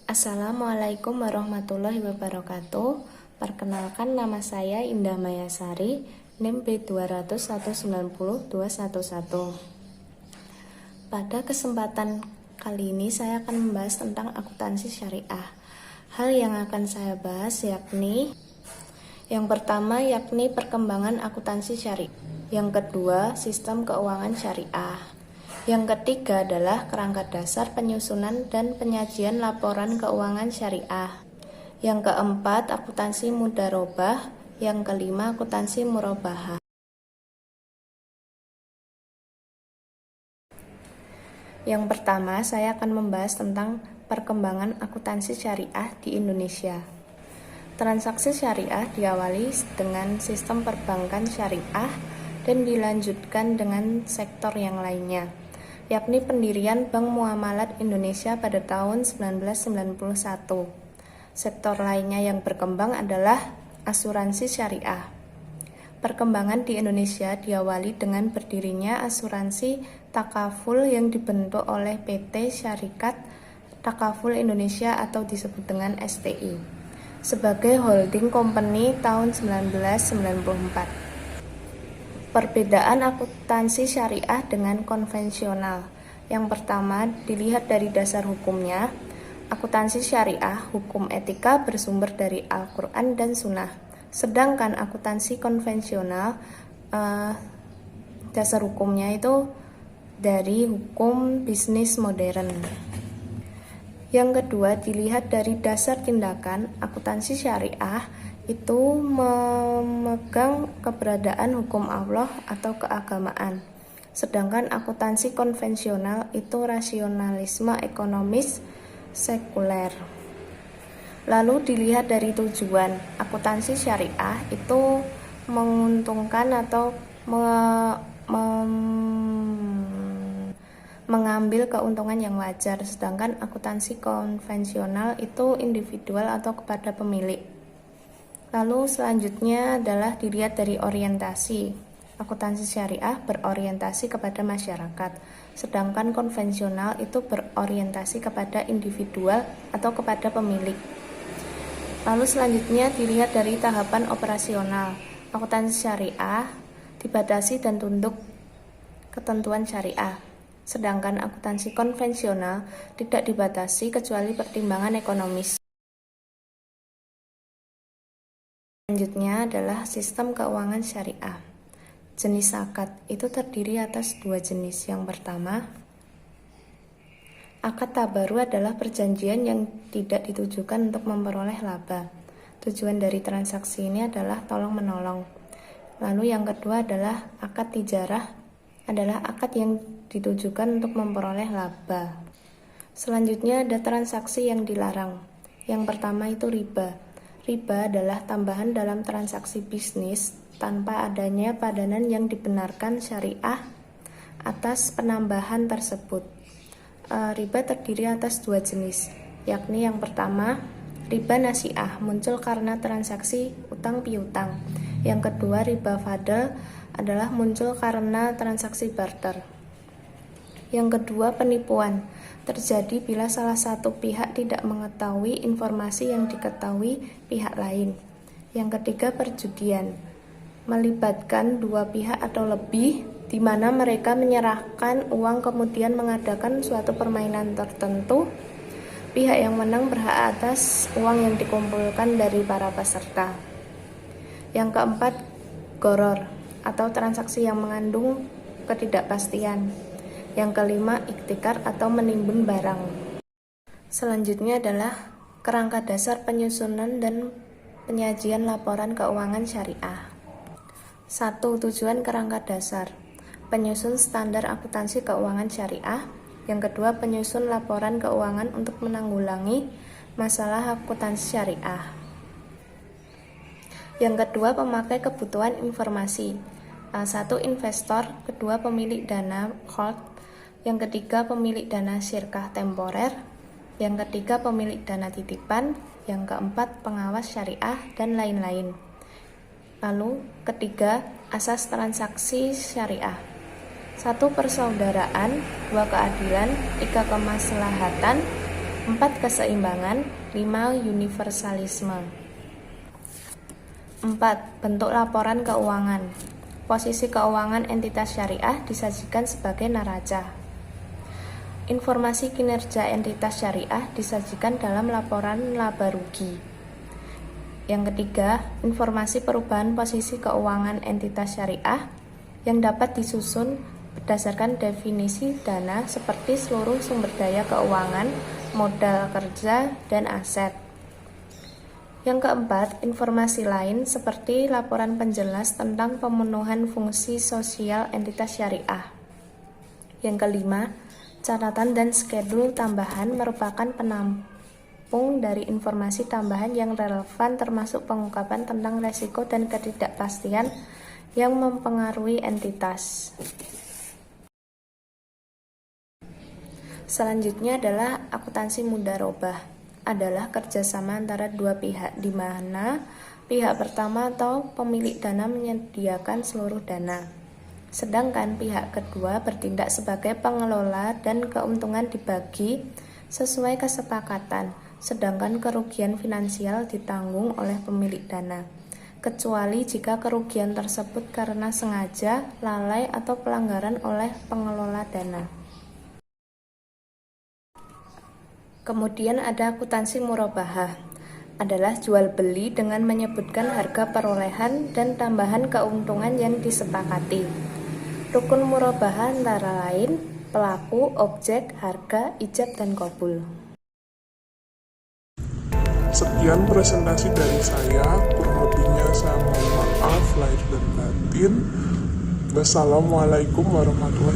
Assalamualaikum warahmatullahi wabarakatuh. Perkenalkan, nama saya Indah Mayasari, NIM B200190211. Pada kesempatan kali ini saya akan membahas tentang akuntansi syariah. Hal yang akan saya bahas yakni yang pertama yakni perkembangan akuntansi syariah. Yang kedua, sistem keuangan syariah. Yang ketiga adalah kerangka dasar penyusunan dan penyajian laporan keuangan syariah. Yang keempat, akuntansi mudharabah. Yang kelima, akuntansi murabahah. Yang pertama, saya akan membahas tentang perkembangan akuntansi syariah di Indonesia. Transaksi syariah diawali dengan sistem perbankan syariah dan dilanjutkan dengan sektor yang lainnya, yakni pendirian Bank Muamalat Indonesia pada tahun 1991. Sektor lainnya yang berkembang adalah asuransi syariah. Perkembangan di Indonesia diawali dengan berdirinya asuransi takaful yang dibentuk oleh PT Syarikat Takaful Indonesia atau disebut dengan STI sebagai holding company tahun 1994. Perbedaan akuntansi syariah dengan konvensional. Yang pertama, dilihat dari dasar hukumnya. Akuntansi syariah, hukum etika bersumber dari Al-Quran dan Sunnah. Sedangkan akuntansi konvensional, dasar hukumnya itu dari hukum bisnis modern. Yang kedua, dilihat dari dasar tindakan. Akuntansi syariah itu memegang keberadaan hukum Allah atau keagamaan. Sedangkan akuntansi konvensional itu rasionalisme ekonomis sekuler. Lalu dilihat dari tujuan. Akuntansi syariah itu menguntungkan atau mengambil keuntungan yang wajar, sedangkan akuntansi konvensional itu individual atau kepada pemilik. Lalu selanjutnya adalah dilihat dari orientasi. Akuntansi syariah berorientasi kepada masyarakat, sedangkan konvensional itu berorientasi kepada individual atau kepada pemilik. Lalu selanjutnya dilihat dari tahapan operasional. Akuntansi syariah dibatasi dan tunduk ketentuan syariah. Sedangkan akuntansi konvensional tidak dibatasi kecuali pertimbangan ekonomis. Selanjutnya adalah sistem keuangan syariah. Jenis akad itu terdiri atas dua jenis. Yang pertama, akad tabaru adalah perjanjian yang tidak ditujukan untuk memperoleh laba. Tujuan dari transaksi ini adalah tolong-menolong. Lalu yang kedua adalah akad tijarah, adalah akad yang ditujukan untuk memperoleh laba. Selanjutnya ada transaksi yang dilarang. Yang pertama itu riba. Riba adalah tambahan dalam transaksi bisnis tanpa adanya padanan yang dibenarkan syariah atas penambahan tersebut. Riba terdiri atas dua jenis, yakni yang pertama, riba nasi'ah muncul karena transaksi utang piutang. Yang kedua, riba fadl adalah muncul karena transaksi barter. Yang kedua, penipuan terjadi bila salah satu pihak tidak mengetahui informasi yang diketahui pihak lain. Yang ketiga, perjudian melibatkan dua pihak atau lebih, di mana mereka menyerahkan uang kemudian mengadakan suatu permainan tertentu. Pihak yang menang berhak atas uang yang dikumpulkan dari para peserta. Yang keempat, gharar atau transaksi yang mengandung ketidakpastian. Yang kelima, iktikar atau menimbun barang. Selanjutnya adalah kerangka dasar penyusunan dan penyajian laporan keuangan syariah. 1. Tujuan kerangka dasar. Penyusun standar akuntansi keuangan syariah. Yang kedua, penyusun laporan keuangan untuk menanggulangi masalah akuntansi syariah. Yang kedua, pemakai kebutuhan informasi. 1. Investor. Kedua, pemilik dana hold. Yang ketiga, pemilik dana syirkah temporer. Yang ketiga, pemilik dana titipan. Yang keempat, pengawas syariah, dan lain-lain. Lalu ketiga, asas transaksi syariah. 1. Persaudaraan. 2. Keadilan. 3. Kemaslahatan. 4. Keseimbangan. 5. Universalisme. 4. Bentuk laporan keuangan. Posisi keuangan entitas syariah disajikan sebagai neraca. Informasi kinerja entitas syariah disajikan dalam laporan laba rugi. Yang ketiga, informasi perubahan posisi keuangan entitas syariah yang dapat disusun berdasarkan definisi dana seperti seluruh sumber daya keuangan, modal kerja, dan aset. Yang keempat, informasi lain seperti laporan penjelas tentang pemenuhan fungsi sosial entitas syariah. Yang kelima, catatan dan skedul tambahan merupakan penampung dari informasi tambahan yang relevan termasuk pengungkapan tentang resiko dan ketidakpastian yang mempengaruhi entitas. Selanjutnya adalah akuntansi mudharabah. Adalah kerjasama antara dua pihak di mana pihak pertama atau pemilik dana menyediakan seluruh dana, sedangkan pihak kedua bertindak sebagai pengelola dan keuntungan dibagi sesuai kesepakatan, sedangkan kerugian finansial ditanggung oleh pemilik dana, kecuali jika kerugian tersebut karena sengaja, lalai, atau pelanggaran oleh pengelola dana. Kemudian ada akuntansi murabahah, adalah jual beli dengan menyebutkan harga perolehan dan tambahan keuntungan yang disepakati. Rukun murabahah antara lain pelaku, objek, harga, ijab, dan qabul. Sekian presentasi dari saya, kurang lebihnya saya mohon maaf lahir dan batin. Wassalamualaikum warahmatullahi wabarakatuh.